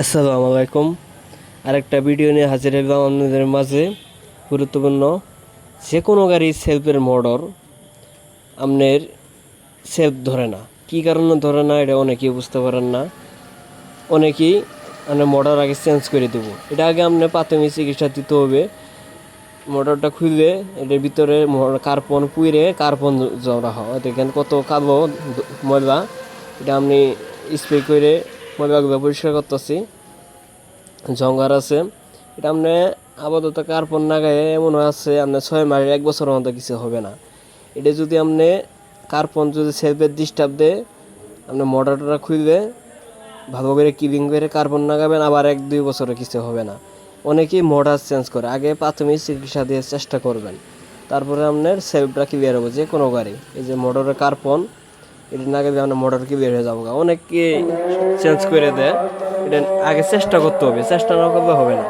আসসালামু আলাইকুম। আরেকটা ভিডিও নিয়ে হাজির হলাম আপনাদের মাঝে। গুরুত্বপূর্ণ যে কোনো গাড়ির সেলফের মোটর আপনার সেলফ ধরে না। কী কারণে ধরে না এটা অনেকেই বুঝতে পারেন না। অনেকেই আপনার মোটর আগে চেঞ্জ করে দেবো, এটা আগে আপনার প্রাথমিক চিকিৎসা দিতে হবে। মোটরটা খুললে এটার ভিতরে কার্বন পুইরে কার্বন জমা হয়, দেখেন কত কালো ময়লা। এটা আপনি স্প্রে করে ময়লাগুলো পরিষ্কার করতেছি, জঙ্গার আছে। এটা আপনি আপাতত কার্বন না গায়ে এমন আছে আপনার 6 মাস 1 বছরের মতো কিছু হবে না। এটা যদি আপনি কার্বন যদি সেলফের ডিস্টার্ব দেয়, আপনি মোটরটা খুলবে ভালো করে ক্লিন করে কার্বন লাগাবেন, আবার 1-2 বছরে কিছু হবে না। অনেকেই মোটর চেঞ্জ করে, আগে প্রাথমিক চিকিৎসা দিয়ে চেষ্টা করবেন, তারপরে আপনার সেলফটা ক্লিয়ার হবে যে কোনো গাড়ি। এই যে মোটরের কার্বন এটা না গেলে আপনার মোটর ক্লিয়ার হয়ে যাবো। অনেকে চেঞ্জ করে দেয়, এটা আগে চেষ্টা করতে হবে, চেষ্টা না করলে হবে না।